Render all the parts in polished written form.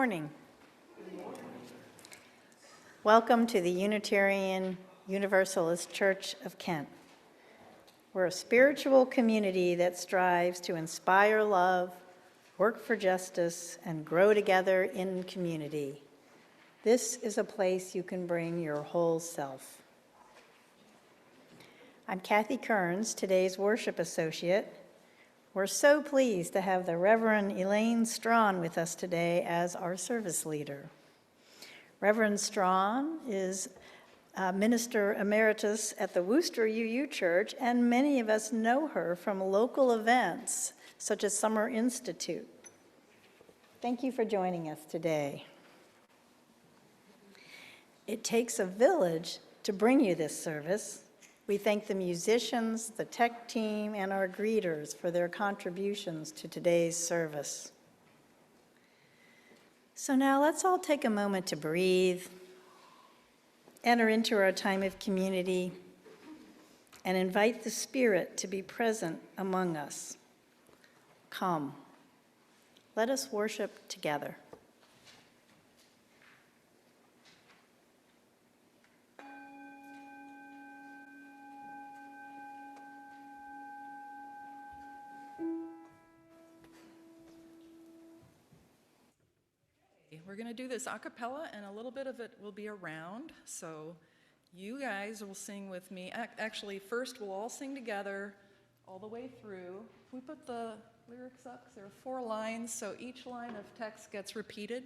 morning. Welcome to the Unitarian Universalist Church of Kent. We're a spiritual community that strives to inspire love, work for justice, and grow together in community. This is a place you can bring your whole self. I'm Kathy Kearns, today's worship associate. We're so pleased to have the Reverend Elaine Strawn with us today as our service leader. Reverend Strawn is Minister Emeritus at the Worcester UU Church, and many of us know her from local events such as Summer Institute. Thank you for joining us today. It takes a village to bring you this service. We thank the musicians, the tech team, and our greeters for their contributions to today's service. So now let's all take a moment to breathe, enter into our time of community, and invite the Spirit to be present among us. Come, let us worship together. We're going to do this a cappella, and a little bit of it will be around. So you guys will sing with me. Actually, first we'll all sing together all the way through. We put the lyrics up. There are 4 lines, so each line of text gets repeated.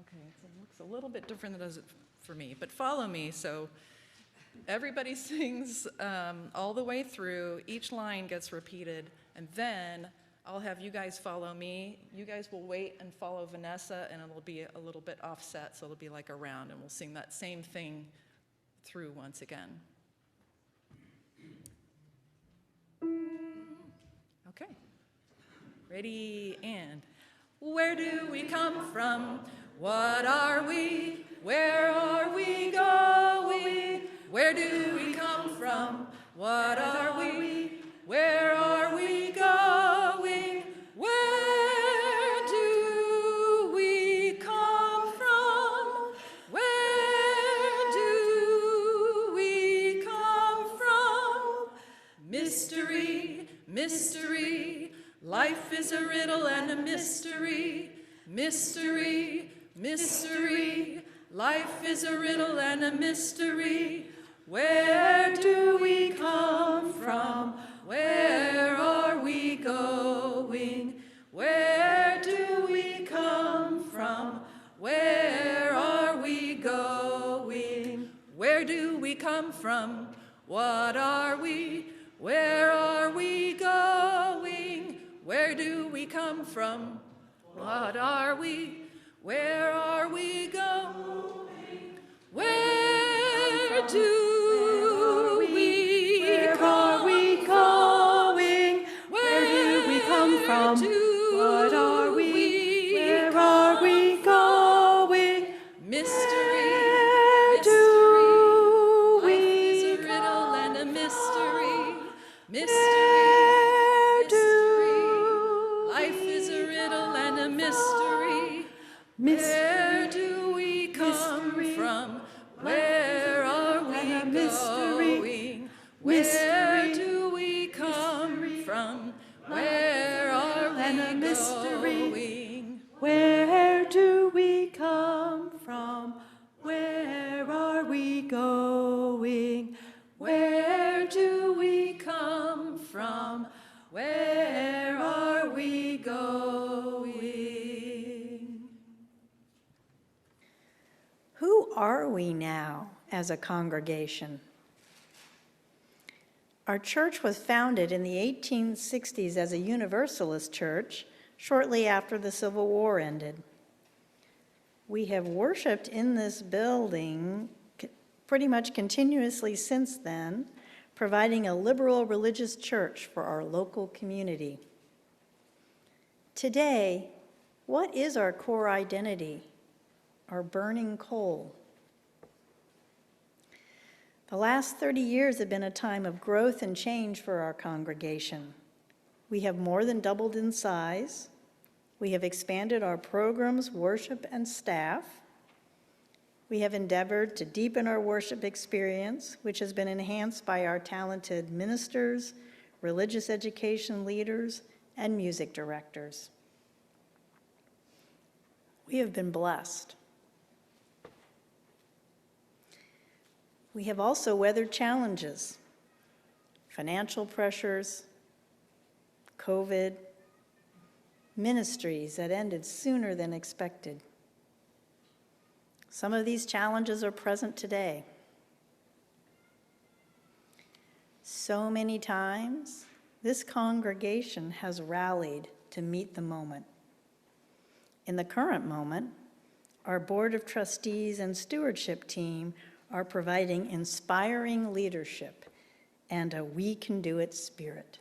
Okay, it looks a little bit different than it does for me, but follow me. So everybody sings all the way through, each line gets repeated, and then I'll have you guys follow me. You guys will wait and follow Vanessa, and it'll be a little bit offset, so it'll be like a round, and we'll sing that same thing through once again. Okay. Ready, and where do we come from? What are we? Where are we going? Where do we come from? What are we? Where are we going? Where do we come from? Where do we come from? Mystery, mystery, life is a riddle and a mystery. Mystery, mystery, life is a riddle and a mystery. Where do we come from? Where are we going? Where do we come from? Where are we going? Where do we come from? What are we? Where are we going? Where do we come from? What are we? Where are we going? Where do from? What are we? Where are we going? Mystery, mystery, life is a riddle and a mystery. Mystery, mystery, life is a riddle and a mystery. Where do we come from? Where are we going? Where do we come from? Where are we going? Where do we come from? Where are we going? Where do we come from? Where are we going? Who are we now as a congregation? Our church was founded in the 1860s as a Universalist church shortly after the Civil War ended. We have worshiped in this building pretty much continuously since then, providing a liberal religious church for our local community. Today, what is our core identity, our burning coal? The last 30 years have been a time of growth and change for our congregation. We have more than doubled in size. We have expanded our programs, worship, and staff. We have endeavored to deepen our worship experience, which has been enhanced by our talented ministers, religious education leaders, and music directors. We have been blessed. We have also weathered challenges, financial pressures, COVID, ministries that ended sooner than expected. Some of these challenges are present today. So many times, this congregation has rallied to meet the moment. In the current moment, our Board of Trustees and stewardship team are providing inspiring leadership and a we can do it spirit.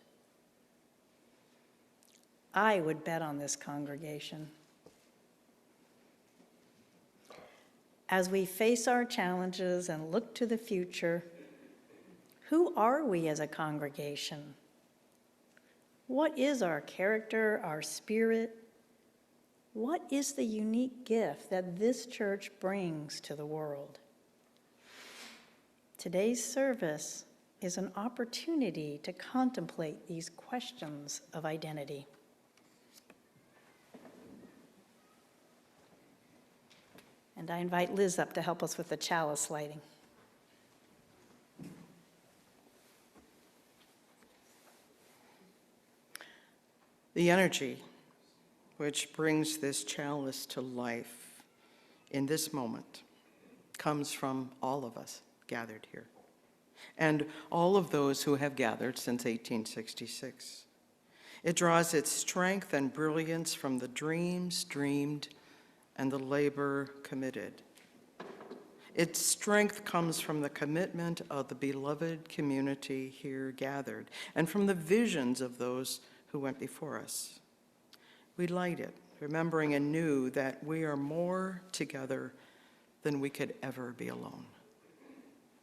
I would bet on this congregation. As we face our challenges and look to the future, who are we as a congregation? What is our character, our spirit? What is the unique gift that this church brings to the world? Today's service is an opportunity to contemplate these questions of identity. And I invite Liz up to help us with the chalice lighting. The energy which brings this chalice to life in this moment comes from all of us gathered here, and all of those who have gathered since 1866. It draws its strength and brilliance from the dreams dreamed and the labor committed. Its strength comes from the commitment of the beloved community here gathered, and from the visions of those who went before us. We light it, remembering anew that we are more together than we could ever be alone.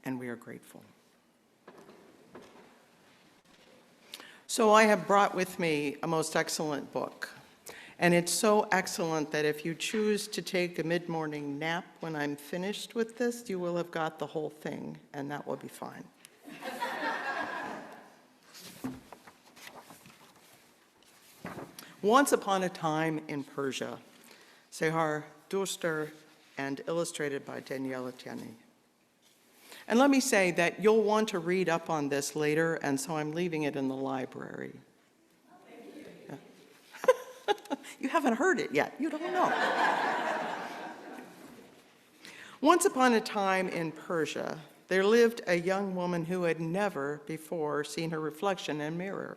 And we are grateful. So I have brought with me a most excellent book. And it's so excellent that if you choose to take a mid-morning nap when I'm finished with this, you will have got the whole thing, and that will be fine. Once upon a time in Persia, Sehar Dostur, and illustrated by Daniela Tiani. And let me say that you'll want to read up on this later, and so I'm leaving it in the library. Yeah. You haven't heard it yet. You don't know. Once upon a time in Persia, there lived a young woman who had never before seen her reflection in a mirror,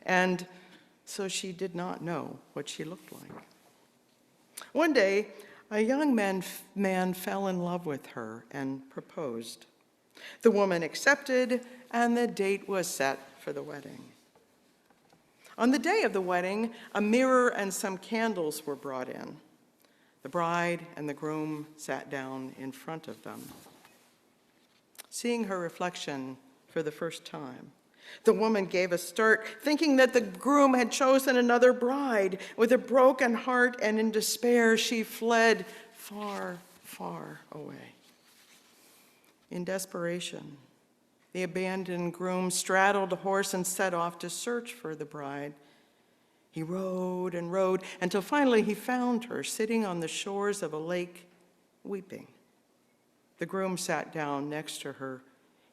and so she did not know what she looked like. One day, a young man fell in love with her and proposed. The woman accepted, and the date was set for the wedding. On the day of the wedding, a mirror and some candles were brought in. The bride and the groom sat down in front of them. Seeing her reflection for the first time, the woman gave a start, thinking that the groom had chosen another bride. With a broken heart and in despair, she fled far, far away. In desperation, the abandoned groom straddled a horse and set off to search for the bride. He rode and rode until finally he found her sitting on the shores of a lake, weeping. The groom sat down next to her,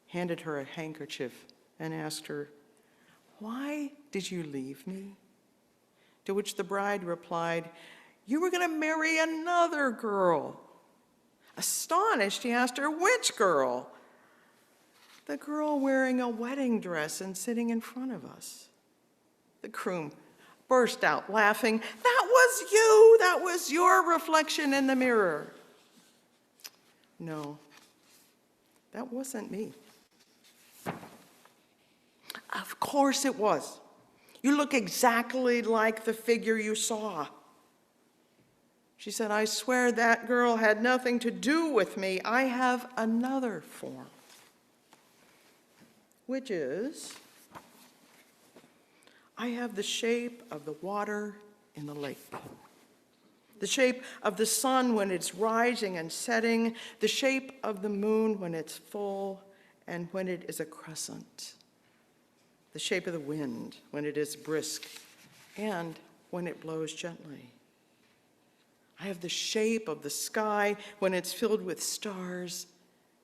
handed her a handkerchief, and asked her, "Why did you leave me?" To which the bride replied, "You were going to marry another girl." Astonished, he asked her, "Which girl?" "The girl wearing a wedding dress and sitting in front of us." The groom burst out laughing. "That was you! That was your reflection in the mirror." "No, that wasn't me." "Of course it was. You look exactly like the figure you saw." She said, "I swear that girl had nothing to do with me. I have another form." which is, I have the shape of the water in the lake, the shape of the sun when it's rising and setting, the shape of the moon when it's full and when it is a crescent, the shape of the wind when it is brisk and when it blows gently. I have the shape of the sky when it's filled with stars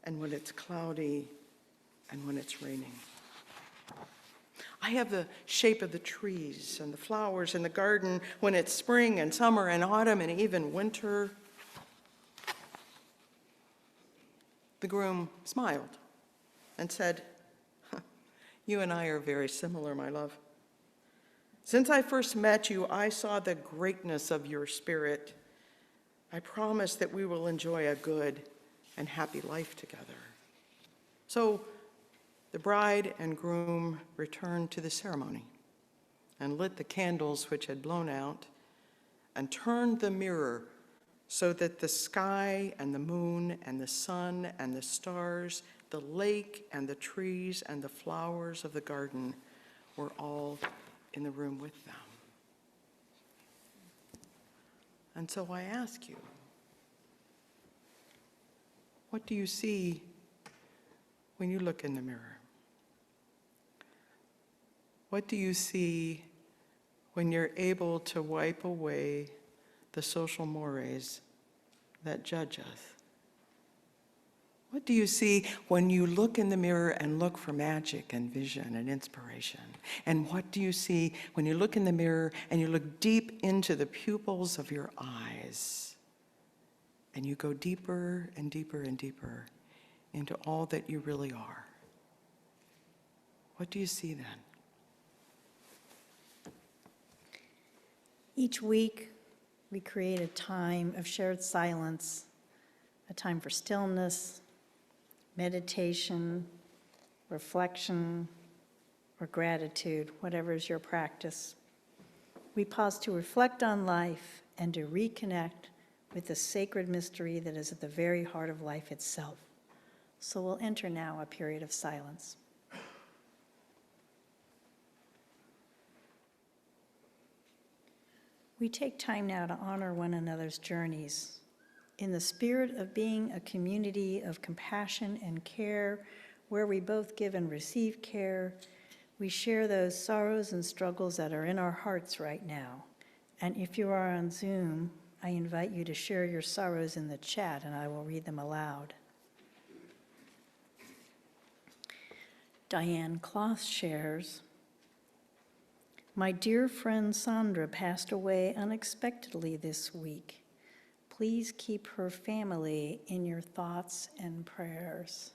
and when it's cloudy and when it's raining. I have the shape of the trees and the flowers in the garden when it's spring and summer and autumn and even winter. The groom smiled and said, "You and I are very similar, my love. Since I first met you, I saw the greatness of your spirit. I promise that we will enjoy a good and happy life together." So the bride and groom returned to the ceremony and lit the candles which had blown out and turned the mirror so that the sky and the moon and the sun and the stars, the lake and the trees and the flowers of the garden were all in the room with them. And so I ask you, what do you see when you look in the mirror? What do you see when you're able to wipe away the social mores that judge us? What do you see when you look in the mirror and look for magic and vision and inspiration? And what do you see when you look in the mirror and you look deep into the pupils of your eyes and you go deeper and deeper and deeper into all that you really are? What do you see then? Each week, we create a time of shared silence, a time for stillness, meditation, reflection, or gratitude, whatever is your practice. We pause to reflect on life and to reconnect with the sacred mystery that is at the very heart of life itself. So we'll enter now a period of silence. We take time now to honor one another's journeys. In the spirit of being a community of compassion and care, where we both give and receive care, we share those sorrows and struggles that are in our hearts right now. And if you are on Zoom, I invite you to share your sorrows in the chat, and I will read them aloud. Diane Kloss shares, "My dear friend Sandra passed away unexpectedly this week. Please keep her family in your thoughts and prayers."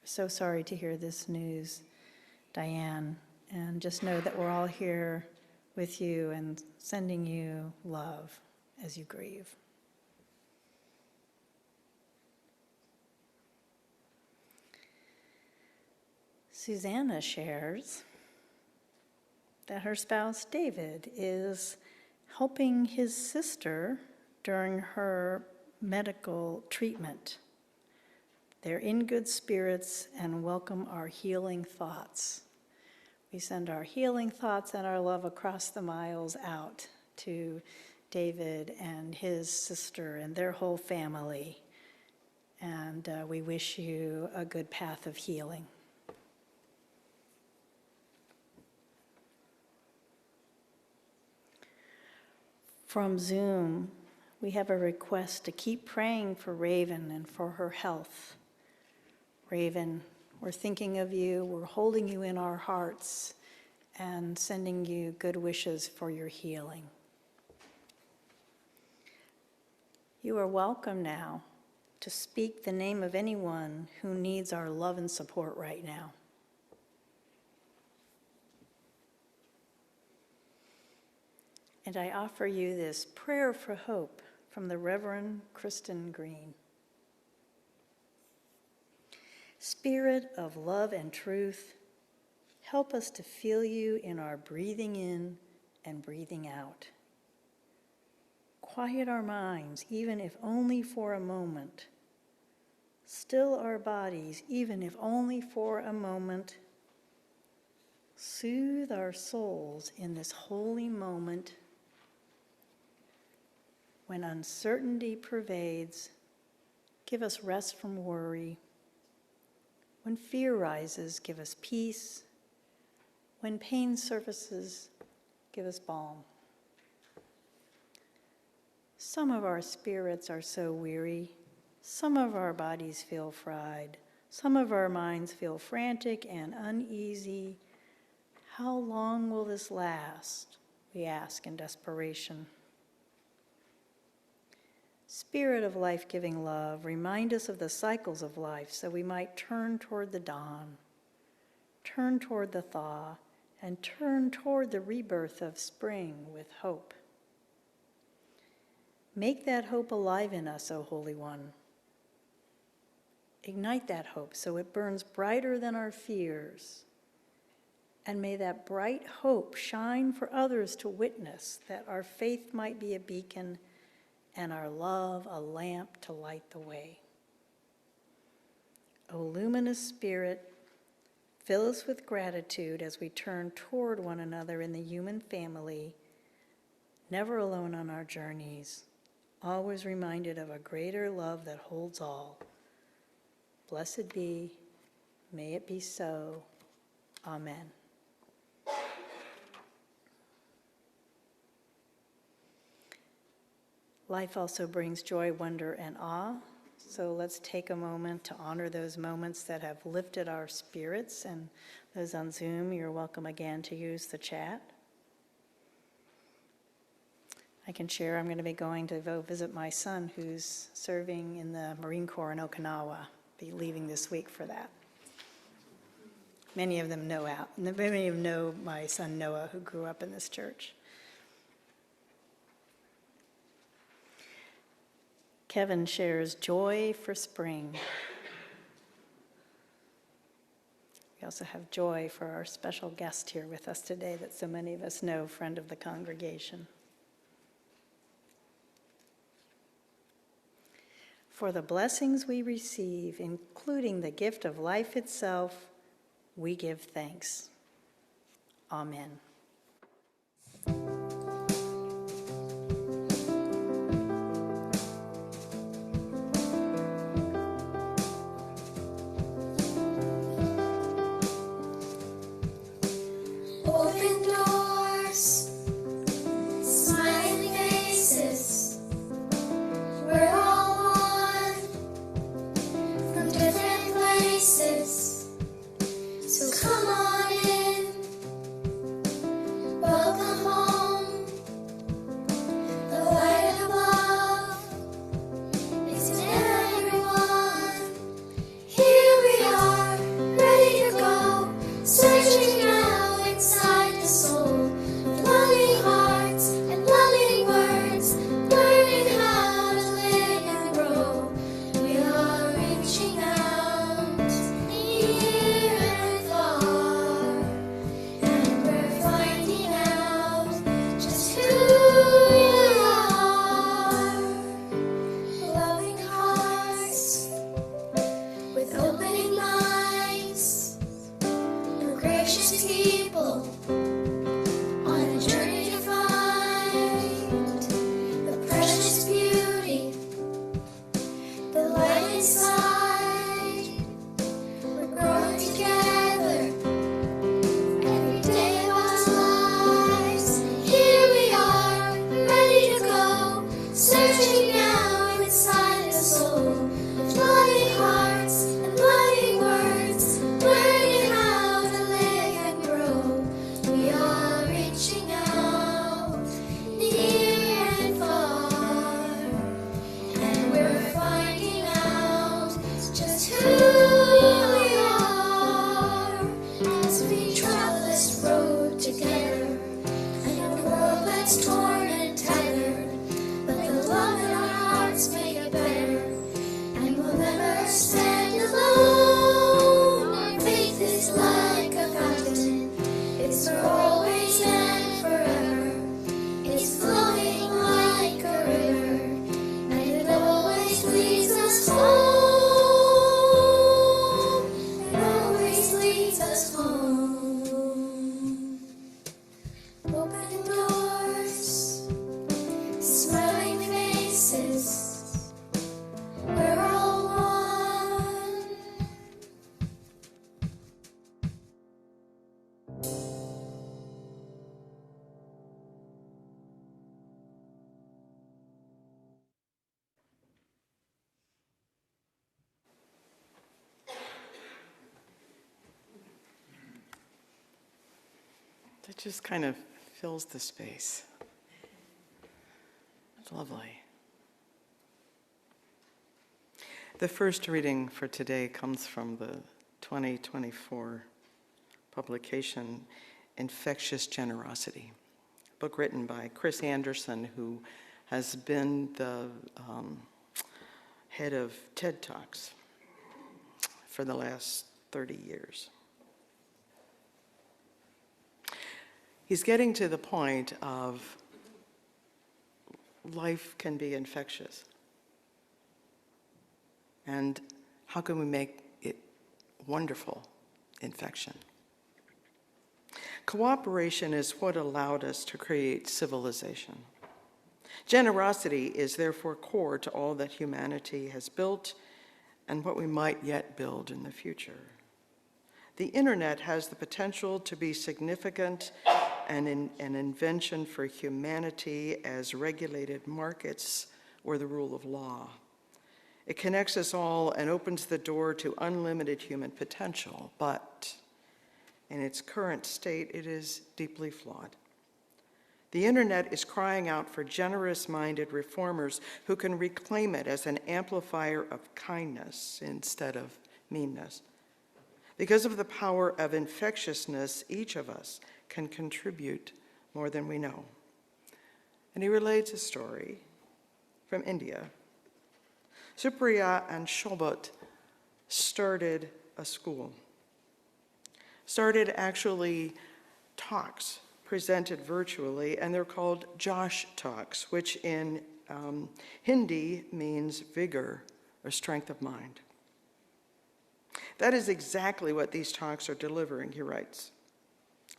So sorry to hear this news, Diane, and just know that we're all here with you and sending you love as you grieve. Susanna shares that her spouse, David, is helping his sister during her medical treatment. They're in good spirits and welcome our healing thoughts. We send our healing thoughts and our love across the miles out to David and his sister and their whole family. And we wish you a good path of healing. From Zoom, we have a request to keep praying for Raven and for her health. Raven, we're thinking of you, we're holding you in our hearts and sending you good wishes for your healing. You are welcome now to speak the name of anyone who needs our love and support right now. And I offer you this prayer for hope from the Reverend Kristen Green. Spirit of love and truth, help us to feel you in our breathing in and breathing out. Quiet our minds, even if only for a moment, Still our bodies, even if only for a moment. Soothe our souls in this holy moment. When uncertainty pervades, give us rest from worry. When fear rises, give us peace. When pain surfaces, give us balm. Some of our spirits are so weary. Some of our bodies feel fried. Some of our minds feel frantic and uneasy. How long will this last? We ask in desperation. Spirit of life-giving love, remind us of the cycles of life so we might turn toward the dawn, turn toward the thaw, and turn toward the rebirth of spring with hope. Make that hope alive in us, O Holy One. Ignite that hope so it burns brighter than our fears. And may that bright hope shine for others to witness, that our faith might be a beacon and our love a lamp to light the way. O luminous Spirit, fill us with gratitude as we turn toward one another in the human family, never alone on our journeys, always reminded of a greater love that holds all. Blessed be, may it be so. Amen. Life also brings joy, wonder, and awe. So let's take a moment to honor those moments that have lifted our spirits. And those on Zoom, you're welcome again to use the chat. I can share I'm going to be going to go visit my son who's serving in the Marine Corps in Okinawa. Be leaving this week for that. Many of them know my son Noah, who grew up in this church. Kevin shares joy for spring. We also have joy for our special guest here with us today that so many of us know, friend of the congregation. For the blessings we receive, including the gift of life itself, we give thanks. Amen. Open doors, smiling faces, we're all one from different places. So come on in, that just kind of fills the space. It's lovely. The first reading for today comes from the 2024 publication, Infectious Generosity, a book written by Chris Anderson, who has been the head of TED Talks for the last 30 years. He's getting to the point of life can be infectious. And how can we make it wonderful infection? Cooperation is what allowed us to create civilization. Generosity is therefore core to all that humanity has built and what we might yet build in the future. The internet has the potential to be significant and an invention for humanity as regulated markets or the rule of law. It connects us all and opens the door to unlimited human potential, but in its current state, it is deeply flawed. The internet is crying out for generous-minded reformers who can reclaim it as an amplifier of kindness instead of meanness. Because of the power of infectiousness, each of us can contribute more than we know. And he relates a story from India. Supriya and Shobhat started a school, started actually talks presented virtually, and they're called Josh Talks, which in Hindi means vigor or strength of mind. That is exactly what these talks are delivering, he writes.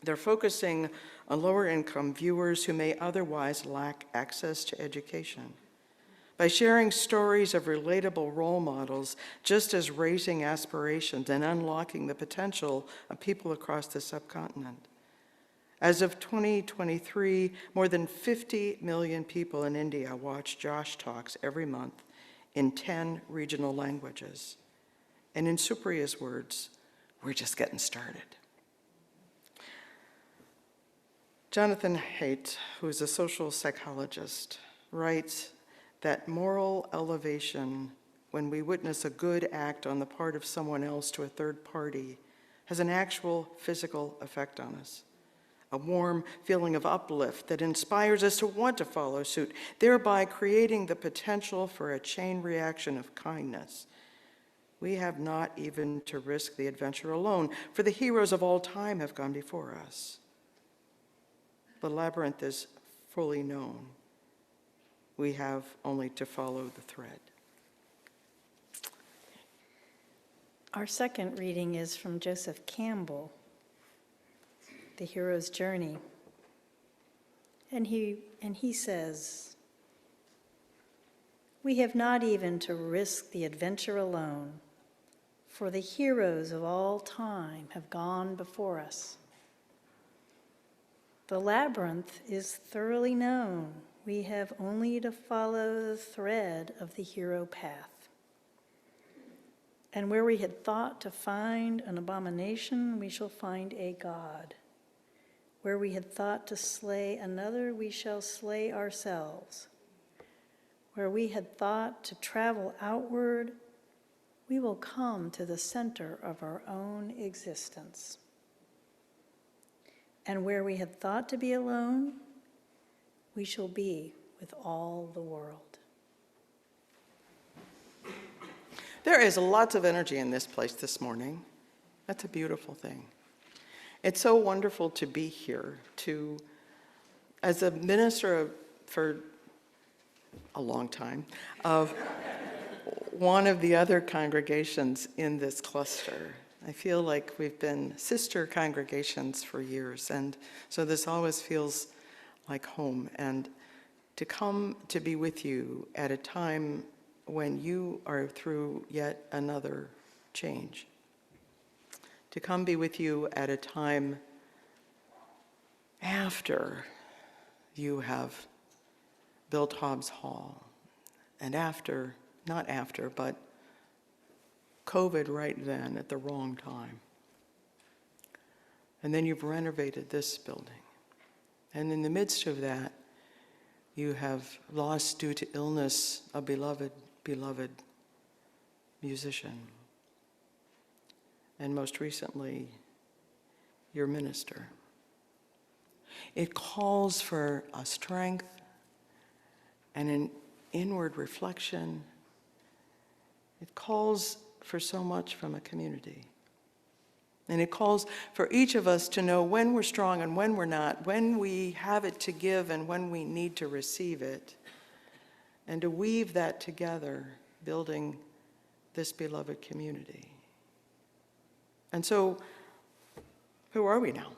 They're focusing on lower-income viewers who may otherwise lack access to education. By sharing stories of relatable role models, just as raising aspirations and unlocking the potential of people across the subcontinent. As of 2023, more than 50 million people in India watch Josh Talks every month in 10 regional languages. And in Supriya's words, we're just getting started. Jonathan Haidt, who is a social psychologist, writes that moral elevation, when we witness a good act on the part of someone else to a third party, has an actual physical effect on us. A warm feeling of uplift that inspires us to want to follow suit, thereby creating the potential for a chain reaction of kindness. We have not even to risk the adventure alone, for the heroes of all time have gone before us. The labyrinth is fully known. We have only to follow the thread. Our second reading is from Joseph Campbell, The Hero's Journey. And he says, "We have not even to risk the adventure alone, for the heroes of all time have gone before us. The labyrinth is thoroughly known. We have only to follow the thread of the hero path. And where we had thought to find an abomination, we shall find a god. Where we had thought to slay another, we shall slay ourselves. Where we had thought to travel outward, we will come to the center of our own existence. And where we had thought to be alone, we shall be with all the world." There is lots of energy in this place this morning. That's a beautiful thing. It's so wonderful to be here, as a minister for a long time, of one of the other congregations in this cluster. I feel like we've been sister congregations for years, and so this always feels like home. And to come to be with you at a time when you are through yet another change. To come be with you at a time after you have built Hobbs Hall, and after, not after, but COVID right then at the wrong time. And then you've renovated this building. And in the midst of that, you have lost due to illness a beloved musician. And most recently, your minister. It calls for a strength and an inward reflection. It calls for so much from a community. And it calls for each of us to know when we're strong and when we're not, when we have it to give and when we need to receive it, and to weave that together, building this beloved community. And so, who are we now?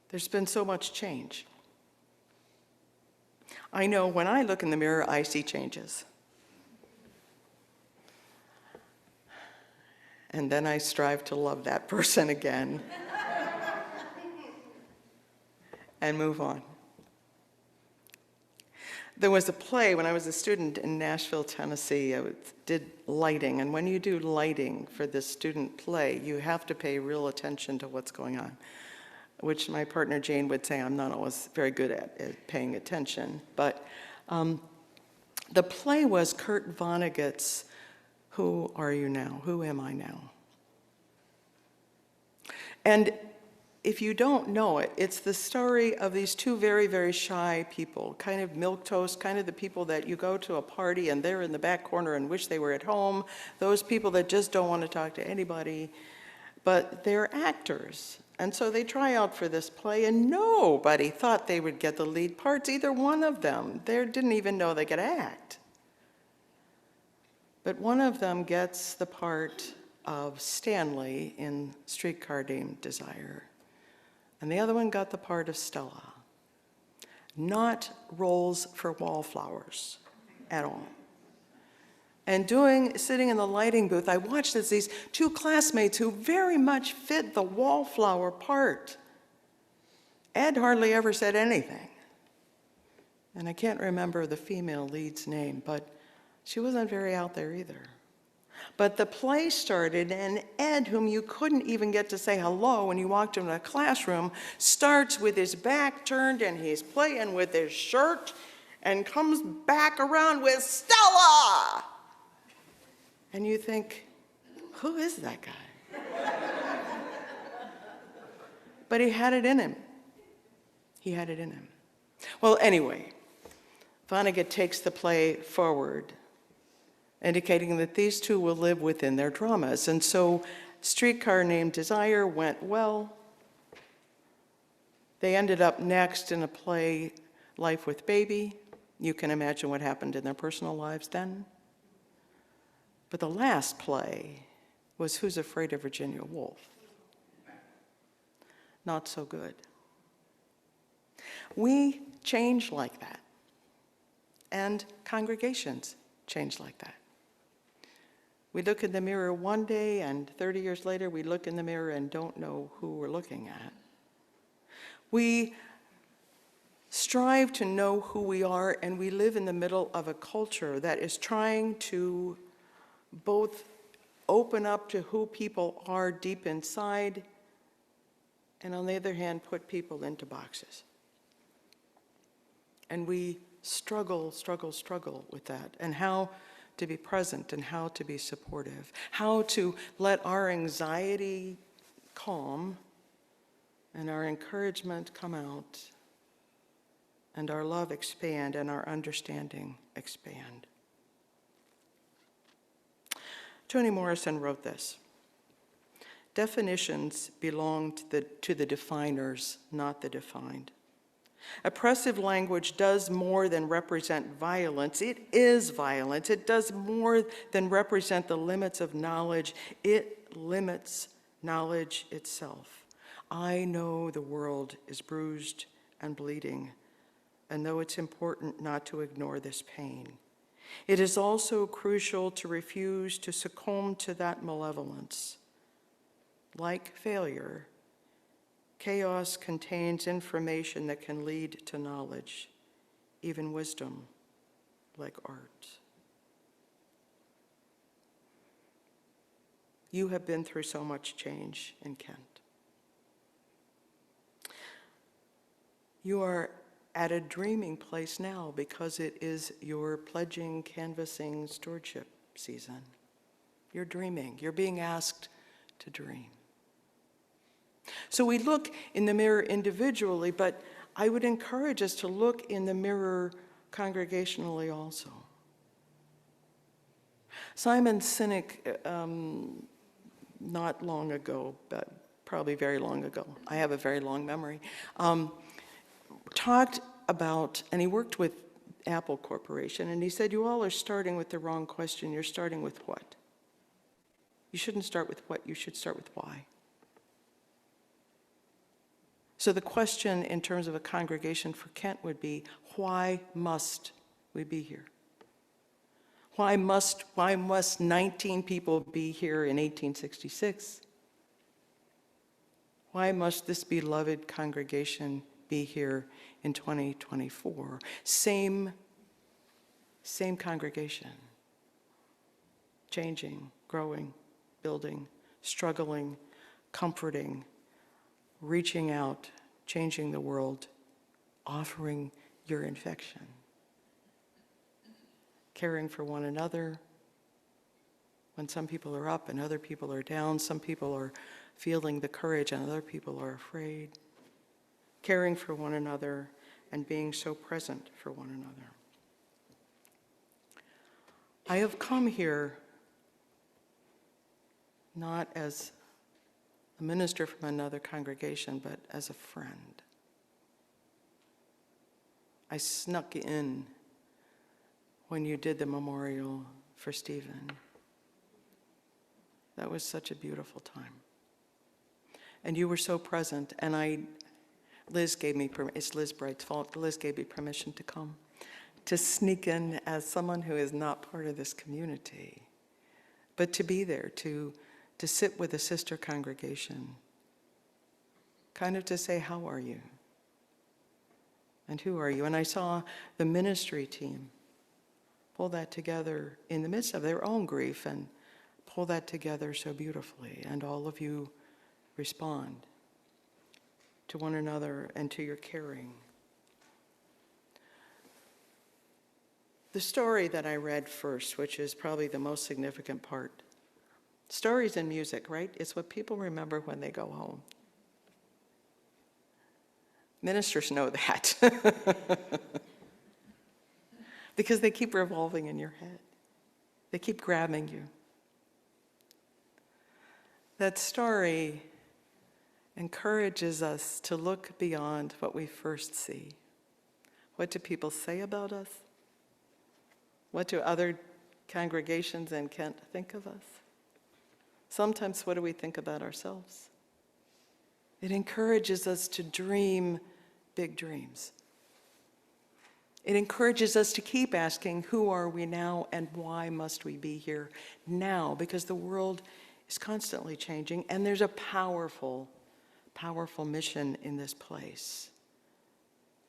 There's been so much change. I know when I look in the mirror, I see changes. And then I strive to love that person again and move on. There was a play when I was a student in Nashville, Tennessee. I did lighting, and when you do lighting for this student play, you have to pay real attention to what's going on, which my partner Jane would say I'm not always very good at paying attention. But the play was Kurt Vonnegut's Who Are You Now? Who Am I Now? And if you don't know it, it's the story of these two very, very shy people, kind of milquetoast, kind of the people that you go to a party and they're in the back corner and wish they were at home, those people that just don't want to talk to anybody, but they're actors. And so they try out for this play, and nobody thought they would get the lead parts, either one of them. They didn't even know they could act. But one of them gets the part of Stanley in Streetcar Named Desire, and the other one got the part of Stella. Not roles for wallflowers at all. And sitting in the lighting booth, I watched as these two classmates who very much fit the wallflower part. Ed hardly ever said anything. And I can't remember the female lead's name, but she wasn't very out there either. But the play started, and Ed, whom you couldn't even get to say hello when you walked into a classroom, starts with his back turned, and he's playing with his shirt, and comes back around with Stella! And you think, who is that guy? But he had it in him. He had it in him. Well, anyway, Vonnegut takes the play forward, indicating that these two will live within their dramas. And so Streetcar Named Desire went well. They ended up next in a play, Life with Baby. You can imagine what happened in their personal lives then. But the last play was Who's Afraid of Virginia Woolf? Not so good. We change like that. And congregations change like that. We look in the mirror one day, and 30 years later, we look in the mirror and don't know who we're looking at. We strive to know who we are, and we live in the middle of a culture that is trying to both open up to who people are deep inside, and on the other hand, put people into boxes. And we struggle with that, and how to be present and how to be supportive, how to let our anxiety calm and our encouragement come out and our love expand and our understanding expand. Toni Morrison wrote this: definitions belong to the definers, not the defined. Oppressive language does more than represent violence. It is violence. It does more than represent the limits of knowledge. It limits knowledge itself. I know the world is bruised and bleeding, and though it's important not to ignore this pain, it is also crucial to refuse to succumb to that malevolence. Like failure, chaos contains information that can lead to knowledge, even wisdom, like art. You have been through so much change in Kent. You are at a dreaming place now because it is your pledging, canvassing, stewardship season. You're dreaming. You're being asked to dream. So we look in the mirror individually, but I would encourage us to look in the mirror congregationally also. Simon Sinek, not long ago, but probably very long ago, I have a very long memory, talked about, and he worked with Apple Corporation, and he said, you all are starting with the wrong question. You're starting with what? You shouldn't start with what, you should start with why. So the question in terms of a congregation for Kent would be, why must we be here? Why must 19 people be here in 1866? Why must this beloved congregation be here in 2024? Same congregation. Changing, growing, building, struggling, comforting, reaching out, changing the world, offering your infection, caring for one another when some people are up and other people are down, some people are feeling the courage and other people are afraid, caring for one another and being so present for one another. I have come here not as a minister from another congregation, but as a friend. I snuck in when you did the memorial for Stephen. That was such a beautiful time. And you were so present, and Liz gave me, it's Liz Bright's fault, Liz gave me permission to come, to sneak in as someone who is not part of this community, but to be there, to sit with a sister congregation, kind of to say, how are you? And who are you? And I saw the ministry team pull that together in the midst of their own grief and pull that together so beautifully. And all of you respond to one another and to your caring. The story that I read first, which is probably the most significant part. Stories and music, right? It's what people remember when they go home. Ministers know that. Because they keep revolving in your head. They keep grabbing you. That story encourages us to look beyond what we first see. What do people say about us? What do other congregations in Kent think of us? Sometimes what do we think about ourselves? It encourages us to dream big dreams. It encourages us to keep asking, who are we now and why must we be here now? Because the world is constantly changing and there's a powerful, powerful mission in this place.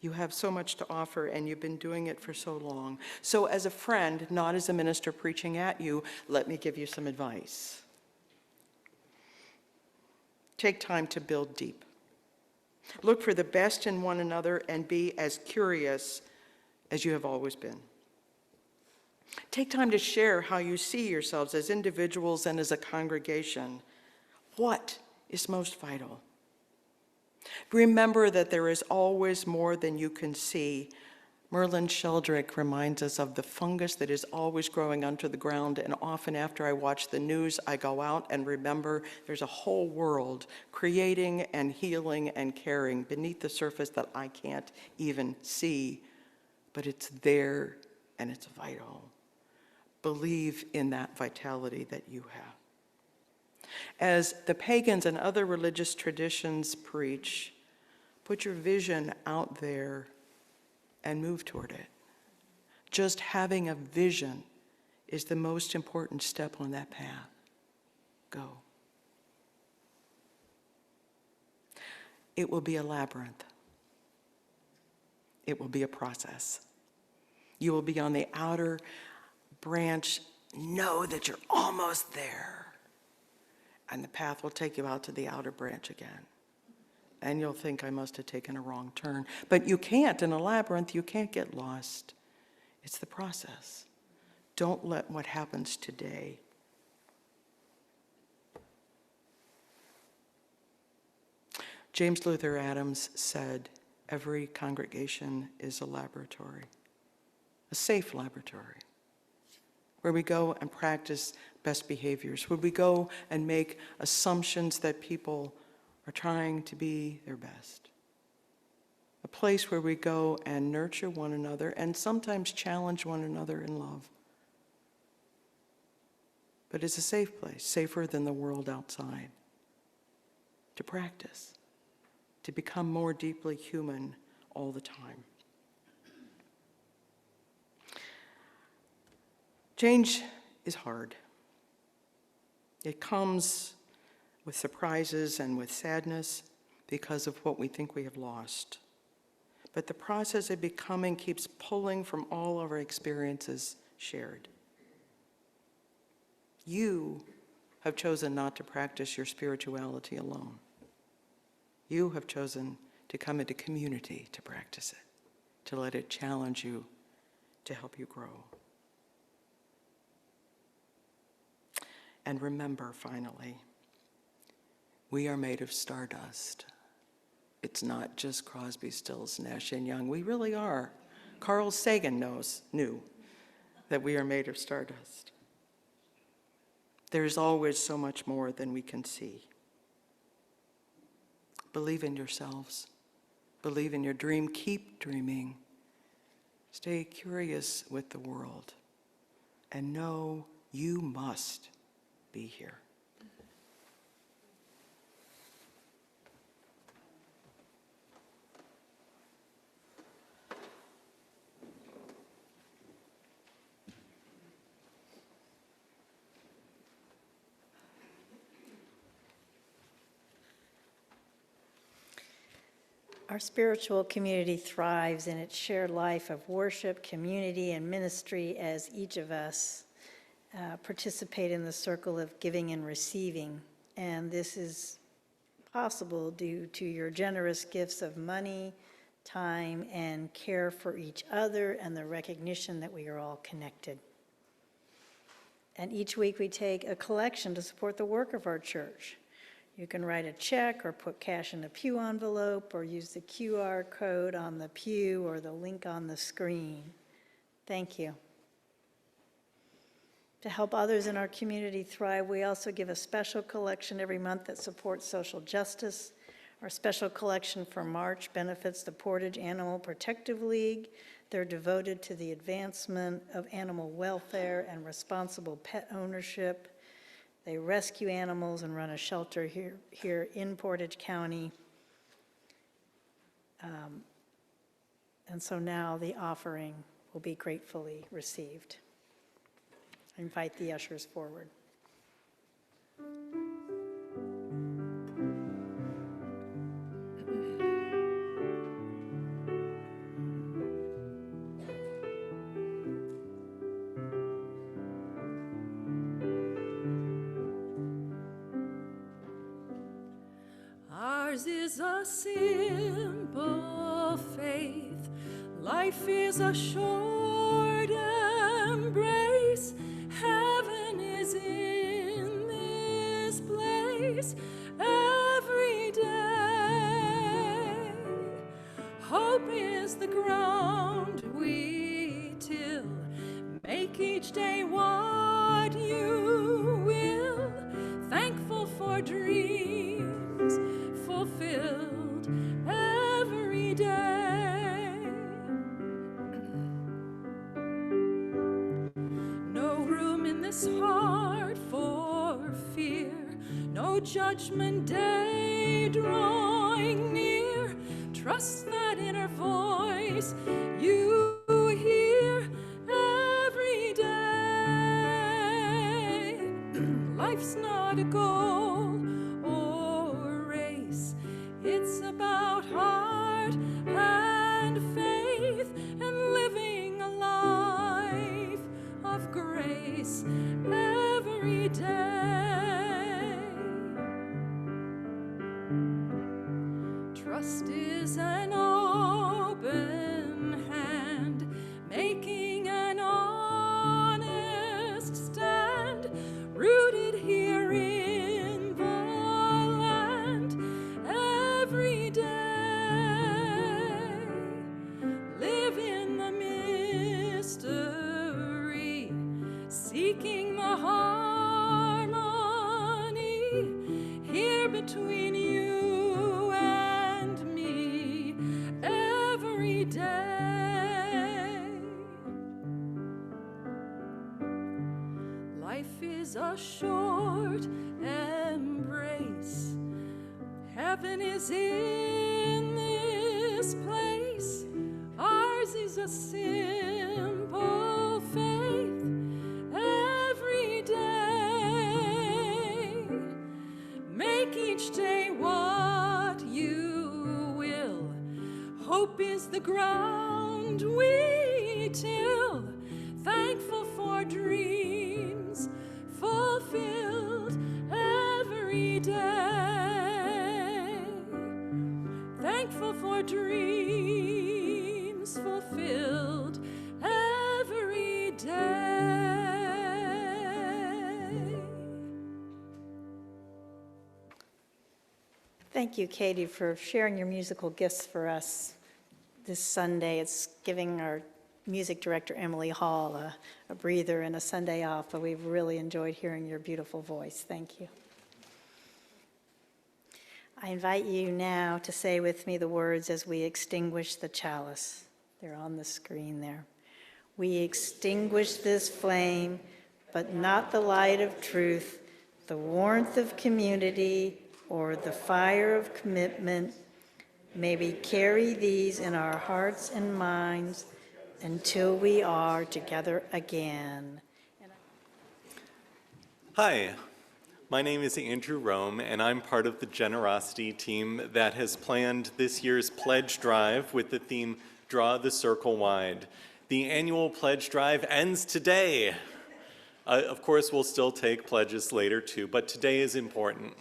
You have so much to offer and you've been doing it for so long. So as a friend, not as a minister preaching at you, let me give you some advice. Take time to build deep. Look for the best in one another and be as curious as you have always been. Take time to share how you see yourselves as individuals and as a congregation. What is most vital? Remember that there is always more than you can see. Merlin Sheldrake reminds us of the fungus that is always growing under the ground, and often after I watch the news, I go out and remember there's a whole world creating and healing and caring beneath the surface that I can't even see, but it's there and it's vital. Believe in that vitality that you have. As the pagans and other religious traditions preach, put your vision out there and move toward it. Just having a vision is the most important step on that path. Go. It will be a labyrinth. It will be a process. You will be on the outer branch. Know that you're almost there. and the path will take you out to the outer branch again. And you'll think, I must have taken a wrong turn. But you can't. In a labyrinth, you can't get lost. It's the process. Don't let what happens today James Luther Adams said, every congregation is a laboratory, a safe laboratory, where we go and practice best behaviors, where we go and make assumptions that people are trying to be their best. A place where we go and nurture one another and sometimes challenge one another in love. But it's a safe place, safer than the world outside, to practice, to become more deeply human all the time. Change is hard. It comes with surprises and with sadness because of what we think we have lost. But the process of becoming keeps pulling from all of our experiences shared. You have chosen not to practice your spirituality alone. You have chosen to come into community to practice it, to let it challenge you, to help you grow. And remember, finally, we are made of stardust. It's not just Crosby, Stills, Nash, and Young. We really are. Carl Sagan knew that we are made of stardust. There's always so much more than we can see. Believe in yourselves. Believe in your dream. Keep dreaming. Stay curious with the world. And know you must be here. Our spiritual community thrives in its shared life of worship, community, and ministry as each of us participate in the circle of giving and receiving. And this is possible due to your generous gifts of money, time, and care for each other, and the recognition that we are all connected. And each week we take a collection to support the work of our church. You can write a check or put cash in a pew envelope or use the QR code on the pew or the link on the screen. Thank you. To help others in our community thrive, we also give a special collection every month that supports social justice. Our special collection for March benefits the Portage Animal Protective League. They're devoted to the advancement of animal welfare and responsible pet ownership. They rescue animals and run a shelter here in Portage County. And so now the offering will be gratefully received. I invite the ushers forward. Ours is a simple faith. Life is a short embrace. Heaven is in this place every day. Hope is the ground we till. Make each day what you will. Thankful for dreams fulfilled every day. No room in this heart for fear, no judgment day drawing near. Trust that inner voice you hear every day. Life's not a goal or race. It's about heart and faith and living a life of grace every day. is an open hand, making an honest stand, rooted here in the land every day. Live in the mystery, seeking the harmony here between you and me every day. Life is a short embrace. Heaven is in this place. Ours is a simple faith every day. Make each day what you will. Hope is the ground we till. Thankful for dreams fulfilled every day. Thankful for dreams fulfilled every day. Thank you, Katie, for sharing your musical gifts for us this Sunday. It's giving our music director, Emily Hall, a breather and a Sunday off, but we've really enjoyed hearing your beautiful voice. Thank you. I invite you now to say with me the words as we extinguish the chalice. They're on the screen there. We extinguish this flame, but not the light of truth, the warmth of community, or the fire of commitment. May we carry these in our hearts and minds until we are together again. Hi, my name is Andrew Rome, and I'm part of the Generosity team that has planned this year's pledge drive with the theme Draw the Circle Wide. The annual pledge drive ends today. Of course, we'll still take pledges later too, but today is important.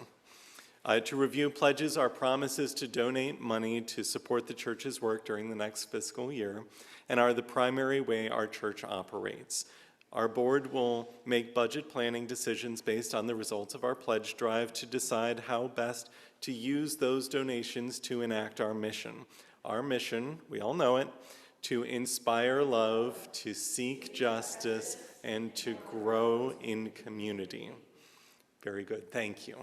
To review pledges are promises to donate money to support the church's work during the next fiscal year and are the primary way our church operates. Our board will make budget planning decisions based on the results of our pledge drive to decide how best to use those donations to enact our mission. Our mission, we all know it, to inspire love, to seek justice, and to grow in community. Very good, thank you.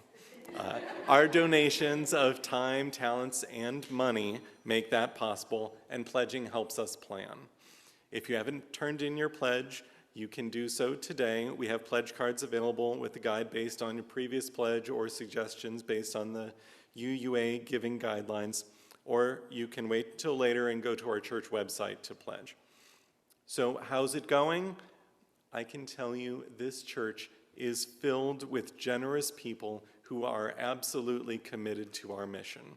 Our donations of time, talents, and money make that possible, and pledging helps us plan. If you haven't turned in your pledge, you can do so today. We have pledge cards available with a guide based on your previous pledge or suggestions based on the UUA giving guidelines, or you can wait until later and go to our church website to pledge. So how's it going? I can tell you this church is filled with generous people who are absolutely committed to our mission.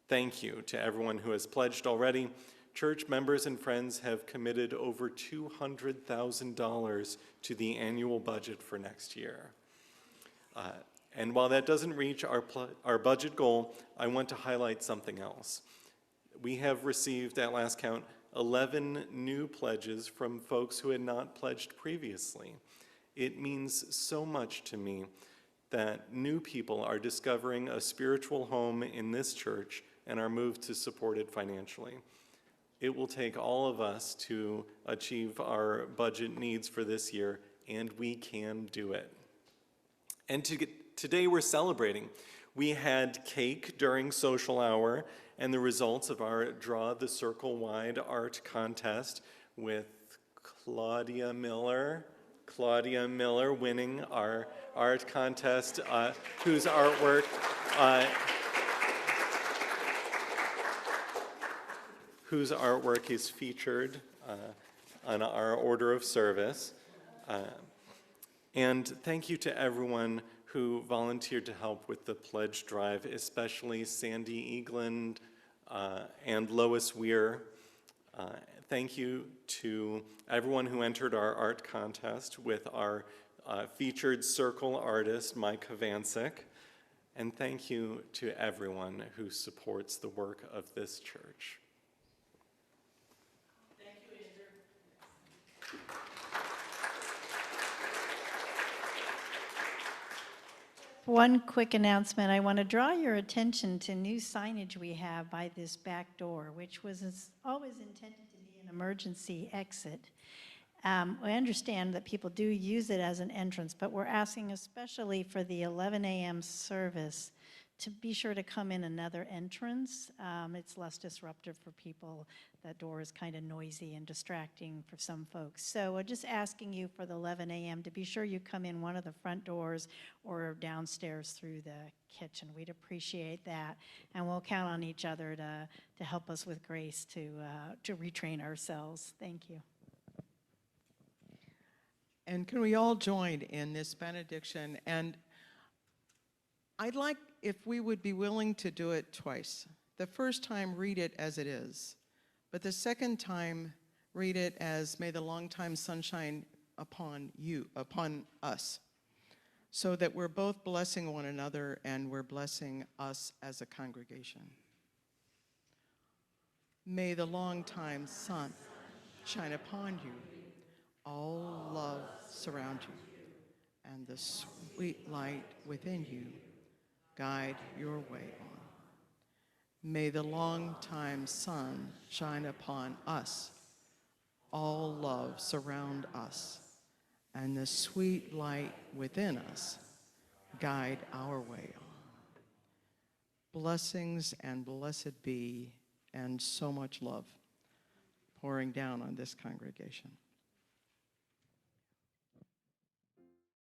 Thank you to everyone who has pledged already. Church members and friends have committed over $200,000 to the annual budget for next year. And while that doesn't reach our budget goal, I want to highlight something else. We have received, at last count, 11 new pledges from folks who had not pledged previously. It means so much to me that new people are discovering a spiritual home in this church and are moved to support it financially. It will take all of us to achieve our budget needs for this year, and we can do it. And today we're celebrating. We had cake during social hour and the results of our Draw the Circle Wide art contest with Claudia Miller winning our art contest, whose artwork is featured on our order of service. And thank you to everyone who volunteered to help with the pledge drive, especially Sandy Eagland and Lois Weir. Thank you to everyone who entered our art contest with our featured circle artist, Mike Havancic. And thank you to everyone who supports the work of this church. One quick announcement, I want to draw your attention to new signage we have by this back door, which was always intended to be an emergency exit. I understand that people do use it as an entrance, but we're asking especially for the 11 a.m. service to be sure to come in another entrance. It's less disruptive for people. That door is kind of noisy and distracting for some folks. So we're just asking you for the 11 a.m. to be sure you come in one of the front doors or downstairs through the kitchen. We'd appreciate that. And we'll count on each other to help us with grace to retrain ourselves. Thank you. And can we all join in this benediction? And I'd like if we would be willing to do it twice. The first time, read it as it is. But the second time, read it as, may the long time sunshine upon you, upon us, so that we're both blessing one another and we're blessing us as a congregation. May the long time sun shine upon you, all love surround you, and the sweet light within you guide your way on. May the long time sun shine upon us, all love surround us, and the sweet light within us guide our way on. Blessings and blessed be, and so much love pouring down on this congregation.